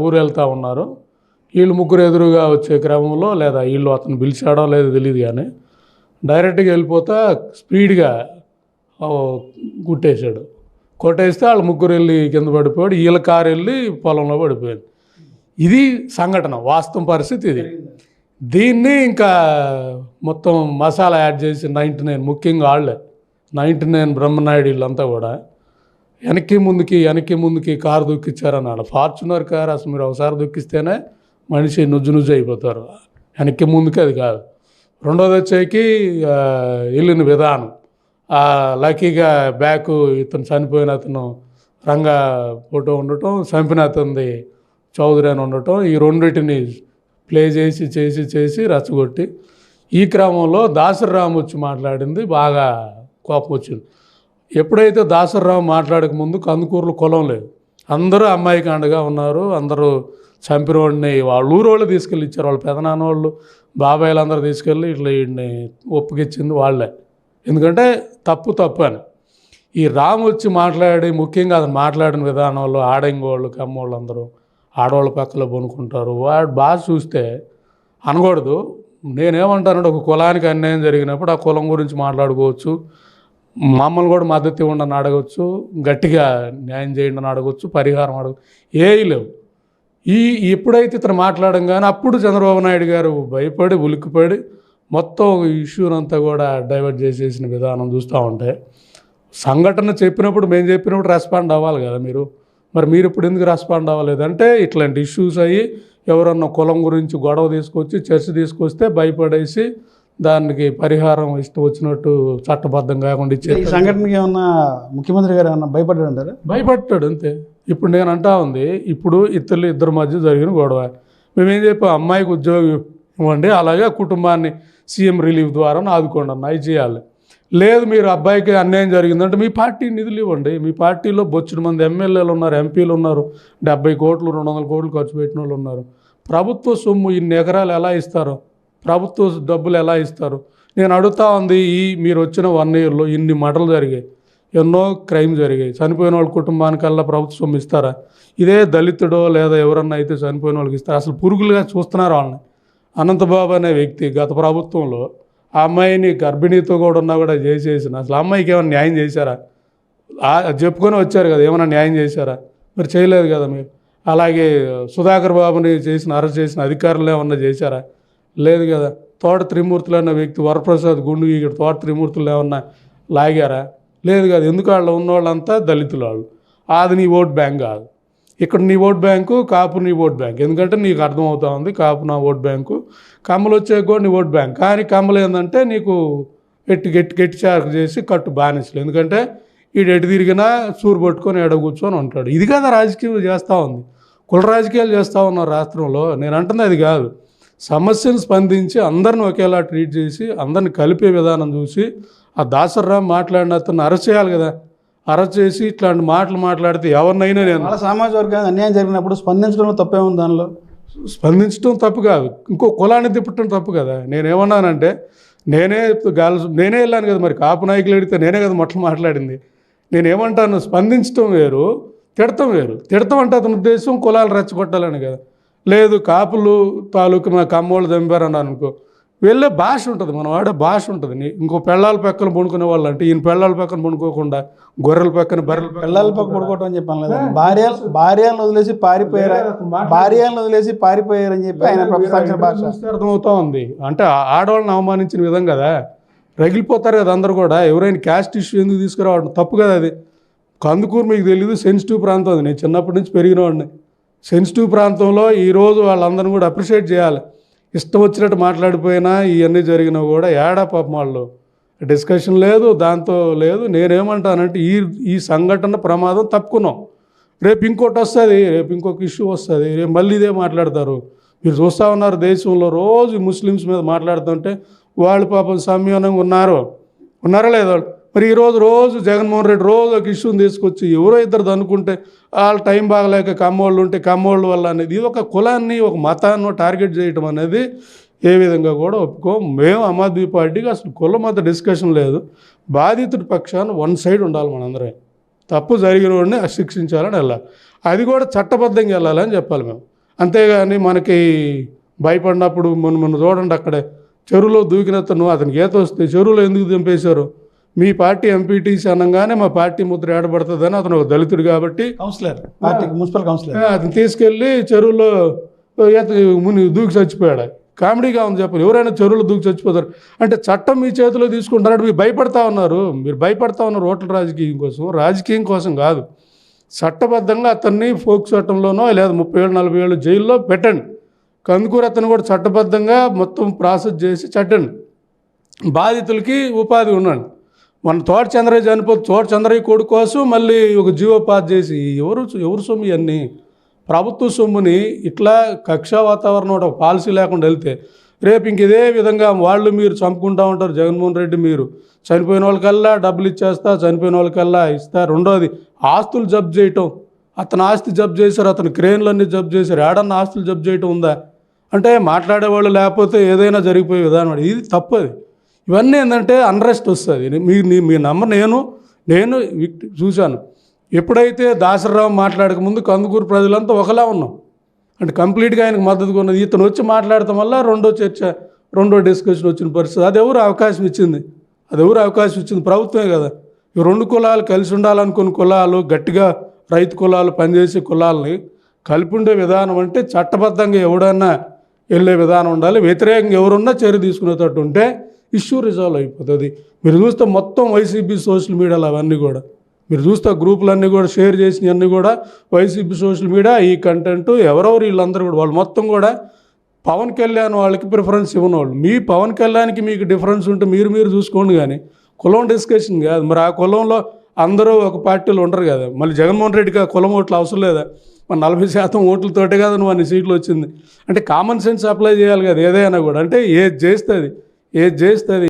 ఊరు వెళ్తూ ఉన్నారు. వీళ్ళు ముగ్గురు ఎదురుగా వచ్చే క్రమంలో లేదా వీళ్ళు అతను పిలిచాడో లేదో తెలియదు కానీ డైరెక్ట్గా వెళ్ళిపోతా స్పీడ్గా కుట్టేశాడు. కొట్టేస్తే వాళ్ళు ముగ్గురు వెళ్ళి కింద పడిపోయాడు. వీళ్ళ కారు వెళ్ళి పొలంలో పడిపోయింది. ఇది సంఘటన, వాస్తవం పరిస్థితి ఇది. దీన్ని ఇంకా మొత్తం మసాలా యాడ్ చేసి 99 ముఖ్యంగా వాళ్ళే 99 బ్రహ్మనాయుడు వీళ్ళంతా కూడా వెనక్కి ముందుకి కారు దూకిచ్చారన్నాడు. ఫార్చునర్ కారు అసలు మీరు ఒకసారి దూకిస్తేనే మనిషి నుజ్జు అయిపోతారు. వెనక్కి ముందుకి అది కాదు. రెండోది వచ్చేకి వెళ్ళిన విధానం, లక్కీగా బ్యాక్ ఇతను చనిపోయిన అతను రంగా ఫోటో ఉండటం, చంపిన అతనిది చౌదరి అని ఉండటం, ఈ రెండింటిని ప్లే చేసి రచ్చగొట్టి ఈ క్రమంలో దాసరిరామ్ వచ్చి మాట్లాడింది బాగా కోపం వచ్చింది. ఎప్పుడైతే దాసరిరామ్ మాట్లాడక ముందు కందుకూరులో కులం లేదు, అందరూ అమ్మాయికి అండగా ఉన్నారు. అందరూ చంపినోడిని వాళ్ళ ఊరోళ్ళు తీసుకెళ్ళి ఇచ్చారు. వాళ్ళ పెదనాన్న వాళ్ళు బాబాయిలు అందరూ తీసుకెళ్ళి ఇట్లా వీడిని ఒప్పుకిచ్చింది వాళ్ళే. ఎందుకంటే తప్పు అని. ఈ రామ్ వచ్చి మాట్లాడి ముఖ్యంగా అది మాట్లాడిన విధానంలో ఆడంగోళ్ళు కమ్మోళ్ళు అందరూ ఆడవాళ్ళ పక్కలో కొనుక్కుంటారు. వాడు బాగా చూస్తే అనకూడదు. నేనేమంటానంటే ఒక కులానికి అన్యాయం జరిగినప్పుడు ఆ కులం గురించి మాట్లాడుకోవచ్చు, మమ్మల్ని కూడా మద్దతు ఇవ్వండి అని అడగవచ్చు, గట్టిగా న్యాయం చేయండి అని అడగవచ్చు, పరిహారం అడగచ్చు, ఏవి లేవు. ఎప్పుడైతే ఇతను మాట్లాడంగానే అప్పుడు చంద్రబాబు నాయుడు గారు భయపడి ఉలిక్కిపడి మొత్తం ఇష్యూనంతా కూడా డైవర్ట్ చేసేసిన విధానం చూస్తూ ఉంటే, సంఘటన చెప్పినప్పుడు మేము చెప్పినప్పుడు రెస్పాండ్ అవ్వాలి కదా మీరు. మరి మీరు ఇప్పుడు ఎందుకు రెస్పాండ్ అవ్వలేదంటే ఇట్లాంటి ఇష్యూస్ అయ్యి ఎవరన్నా కులం గురించి గొడవ తీసుకొచ్చి చర్చ తీసుకొస్తే భయపడేసి దానికి పరిహారం ఇష్టం వచ్చినట్టు చట్టబద్ధం కాకుండా ఇచ్చే ఈ సంఘటనకి ఏమన్నా ముఖ్యమంత్రి గారు ఏమన్నా భయపడ్డారంటారా? భయపడ్డాడు అంతే. ఇప్పుడు నేను అంటా ఉంది, ఇప్పుడు ఇద్దరి మధ్య జరిగిన గొడవ మేమేం చెప్పాం, అమ్మాయికి ఉద్యోగం ఇవ్వండి, అలాగే కుటుంబాన్ని సీఎం రిలీఫ్ ద్వారా ఆదుకోండి అన్న, అవి చేయాలి. లేదు మీరు అబ్బాయికి అన్యాయం జరిగిందంటే మీ పార్టీ నిధులు ఇవ్వండి. మీ పార్టీలో బొచ్చుడు మంది ఎమ్మెల్యేలు ఉన్నారు, ఎంపీలు ఉన్నారు, 70 కోట్లు 200 కోట్లు ఖర్చు పెట్టిన వాళ్ళు ఉన్నారు. ప్రభుత్వ సొమ్ము ఇన్ని ఎకరాలు ఎలా ఇస్తారు, ప్రభుత్వ డబ్బులు ఎలా ఇస్తారు? నేను అడుగుతా ఉంది, మీరు వచ్చిన 1 ఇయర్లో ఇన్ని మర్డర్లు జరిగాయి, ఎన్నో క్రైమ్ జరిగాయి, చనిపోయిన వాళ్ళ కుటుంబానికల్లా ప్రభుత్వ సొమ్ము ఇస్తారా? ఇదే దళితుడో లేదా ఎవరన్నా అయితే చనిపోయిన వాళ్ళకి ఇస్తారా? అసలు పురుగులుగా చూస్తున్నారు వాళ్ళని. అనంతబాబు అనే వ్యక్తి గత ప్రభుత్వంలో ఆ అమ్మాయిని గర్భిణీతో కూడా ఉన్నా కూడా చేసేసిన అసలు అమ్మాయికి ఏమైనా న్యాయం చేశారా? చెప్పుకొని వచ్చారు కదా, ఏమైనా న్యాయం చేశారా? మరి చేయలేదు కదా మీరు. అలాగే సుధాకర్ బాబుని అరెస్ట్ చేసిన అధికారులు ఏమన్నా చేశారా? లేదు కదా. తోట త్రిమూర్తులు అన్న వ్యక్తి వరప్రసాద్ గుండు ఇక్కడ తోట త్రిమూర్తులు ఏమన్నా లాగారా? లేదు కదా. ఎందుకు వాళ్ళు ఉన్నవాళ్ళంతా దళితులు వాళ్ళు. అది నీ ఓట్ బ్యాంక్ కాదు. ఇక్కడ నీ ఓట్ బ్యాంకు కాపు నీ ఓట్ బ్యాంక్. ఎందుకంటే నీకు అర్థమవుతా ఉంది, కాపు నా ఓట్ బ్యాంకు, కమ్మలు వచ్చే కూడా నీ ఓట్ బ్యాంక్. కానీ కమ్మలు ఏంటంటే నీకు గట్టి చార్జ్ చేసి కట్టు బానిసలు. ఎందుకంటే వీడు ఎటు తిరిగినా సూరు పట్టుకొని ఎడ కూర్చొని ఉంటాడు. ఇది కదా రాజకీయాలు చేస్తూ ఉంది, కుల రాజకీయాలు చేస్తూ ఉన్నారు రాష్ట్రంలో. నేను అంటుంది అది కాదు. సమస్యను స్పందించి అందరిని ఒకేలా ట్రీట్ చేసి అందరిని కలిపే విధానం చూసి ఆ దాసరిరామ్ మాట్లాడిన అతను అరెస్ట్ చేయాలి కదా. అరెస్ట్ చేసి ఇట్లాంటి మాటలు మాట్లాడితే ఎవరినైనా నేను వాళ్ళ సామాజిక వర్గానికి అన్యాయం జరిగినప్పుడు స్పందించడంలో తప్పేముంది? దానిలో స్పందించడం తప్పు కాదు, ఇంకో కులాన్ని తిప్పటం తప్పు కదా. నేనేమన్నానంటే నేనే వెళ్ళాను కదా, మరి కాపు నాయకులు అడిగితే నేనే కదా మాట్లాడింది. నేనేమంటాను, స్పందించడం వేరు, తిడతాం వేరు. తిడతాం అంటే అతని ఉద్దేశం కులాలు రెచ్చగొట్టాలని కదా. లేదు కాపులు తాలూకు మా కమ్మోళ్ళు చంపారని అనుకో, వెళ్ళే భాష ఉంటుంది, మనం వాడే భాష ఉంటుంది. ఇంకో పెళ్ళాల పక్కన పడుకునే వాళ్ళు అంటే ఈయన పెళ్ళాల పక్కన పడుకోకుండా గొర్రెల పక్కన బర్రెల పిల్లల పక్కన పడుకోవటం అని చెప్పాను లేదా. భార్యలను వదిలేసి పారిపోయారని చెప్పి ఆయన భాష అర్థమవుతా ఉంది. అంటే ఆడవాళ్ళని అవమానించిన విధం కదా, రగిలిపోతారు కదా అందరు కూడా. ఎవరైనా క్యాస్ట్ ఇష్యూ ఎందుకు తీసుకురావడం తప్పు కదా. అది కందుకూరు మీకు తెలీదు, సెన్సిటివ్ ప్రాంతం అది. నేను చిన్నప్పటి నుంచి పెరిగిన వాడిని. సెన్సిటివ్ ప్రాంతంలో ఈరోజు వాళ్ళందరినీ కూడా అప్రిషియేట్ చేయాలి. ఇష్టం వచ్చినట్టు మాట్లాడిపోయినా ఇవన్నీ జరిగినా కూడా ఏడా పాపం వాళ్ళు డిస్కషన్ లేదు, దాంతో లేదు. నేనేమంటానంటే ఈ సంఘటన ప్రమాదం తప్పుకున్నాం. రేపు ఇంకోటి వస్తుంది, రేపు ఇంకొక ఇష్యూ వస్తుంది, రేపు మళ్ళీ ఇదే మాట్లాడతారు. మీరు చూస్తూ ఉన్నారు దేశంలో రోజు ముస్లిమ్స్ మీద మాట్లాడుతుంటే వాళ్ళు పాపం సంయమనంగా ఉన్నారా లేదా? మరి రోజు జగన్మోహన్ రెడ్డి రోజు ఒక ఇష్యూని తీసుకొచ్చి ఎవరో ఇద్దరు అనుకుంటే వాళ్ళ టైం బాగలేక కమ్మోళ్ళు ఉంటే కమ్మోళ్ళ వల్ల అనేది ఒక కులాన్ని ఒక మతాన్ని టార్గెట్ చేయటం అనేది ఏ విధంగా కూడా ఒప్పుకోం. మేము ఆమ్ ఆద్మీ పార్టీకి అసలు కుల మత డిస్కషన్ లేదు. బాధితుడి పక్షాన 1 సైడ్ ఉండాలి మనందరం. తప్పు జరిగిన వాడిని శిక్షించాలని వెళ్ళాలి. అది కూడా చట్టబద్ధంగా వెళ్ళాలని చెప్పాలి మేము. అంతేగాని మనకి భయపడినప్పుడు మొన్న చూడండి, అక్కడే చెరువులో దూకినతను అతనికి ఈత వస్తే చెరువులో ఎందుకు దింపేశారు? మీ పార్టీ ఎంపీటీసీ అనగానే మా పార్టీ ముద్ర ఏడబడుతుందని అతను ఒక దళితుడు కాబట్టి కౌన్సిలర్, పార్టీ మున్సిపల్ కౌన్సిలర్, అతను తీసుకెళ్ళి చెరువులో ముని దూకి చచ్చిపోయాడు. కామెడీగా ఉంది చెప్పండి. ఎవరైనా చెరువులో దూకి చచ్చిపోతారు అంటే చట్టం మీ చేతిలో తీసుకుంటారంటే మీరు భయపడతా ఉన్నారు. ఓట్ల రాజకీయం కోసం కాదు. చట్టబద్ధంగా అతన్ని ఫోక్ చట్టంలోనో లేదా 30 ఏళ్ళు 40 ఏళ్ళు జైల్లో పెట్టండి. కందుకూరు అతను కూడా చట్టబద్ధంగా మొత్తం ప్రాసెస్ చేసి చట్టండి. బాధితులకి ఉపాధి ఉండండి. మన తోట చంద్రయ్య చనిపోతే తోట చంద్రయ్య కొడుకు కోసం మళ్ళీ ఒక జీవో పాస్ చేసి ఎవరు సొమ్ము ఇవన్నీ? ప్రభుత్వ సొమ్ముని ఇట్లా కక్షా వాతావరణం ఒక పాలసీ లేకుండా వెళ్తే రేపు ఇంక ఇదే విధంగా వాళ్ళు మీరు చంపుకుంటూ ఉంటారు. జగన్మోహన్ రెడ్డి మీరు చనిపోయిన వాళ్ళకల్లా డబ్బులు ఇచ్చేస్తా, చనిపోయిన వాళ్ళకల్లా ఇస్తా. రెండోది ఆస్తులు జప్తు చేయటం. అతను ఆస్తి జప్తు చేశారు, అతను క్రేన్లన్నీ జప్తు చేశారు. ఏడన్నా ఆస్తులు జప్తు చేయటం ఉందా అంటే మాట్లాడేవాళ్ళు లేకపోతే ఏదైనా జరిగిపోయే విధానం. ఇది తప్పది. ఇవన్నీ ఏంటంటే అన్రెస్ట్ వస్తుంది. మీ నమ్మరు. నేను చూశాను. ఎప్పుడైతే దాసరావు మాట్లాడక ముందు కందుకూరు ప్రజలంతా ఒకలా ఉన్నాం. అంటే కంప్లీట్గా ఆయనకు మద్దతుగా ఉన్నది. ఇతను వచ్చి మాట్లాడటం వల్ల రెండో డిస్కషన్ వచ్చిన పరిస్థితి. అది ఎవరు అవకాశం ఇచ్చింది? ప్రభుత్వమే కదా. ఈ రెండు కులాలు కలిసి ఉండాలనుకున్న కులాలు, గట్టిగా రైతు కులాలు, పనిచేసే కులాలని కలిపి ఉండే విధానం అంటే చట్టబద్ధంగా ఎవడన్నా వెళ్ళే విధానం ఉండాలి. వ్యతిరేకంగా ఎవరున్నా చర్య తీసుకునేటట్టు ఉంటే ఇష్యూ రిజాల్వ్ అయిపోతుంది. మీరు చూస్తే మొత్తం వైసీపీ సోషల్ మీడియాలో అవన్నీ కూడా మీరు చూస్తే గ్రూపులన్నీ కూడా షేర్ చేసినవన్నీ కూడా వైసీపీ సోషల్ మీడియా, ఈ కంటెంట్ ఎవరెవరు వీళ్ళందరూ కూడా వాళ్ళు మొత్తం కూడా పవన్ కళ్యాణ్ వాళ్ళకి ప్రిఫరెన్స్ ఇవ్వనోళ్ళు. మీ పవన్ కళ్యాణ్కి మీకు డిఫరెన్స్ ఉంటే మీరు చూసుకోండి, కానీ కులం డిస్కషన్ కాదు. మరి ఆ కులంలో అందరూ ఒక పార్టీలో ఉండరు కదా. మళ్ళీ జగన్మోహన్ రెడ్డికి ఆ కులం ఓట్లు అవసరం లేదా? మరి 40% ఓట్లతోటే కదా నువ్వు అన్ని సీట్లు వచ్చింది. అంటే కామన్ సెన్స్ అప్లై చేయాలి కదా ఏదైనా కూడా. అంటే ఏది చేస్తుంది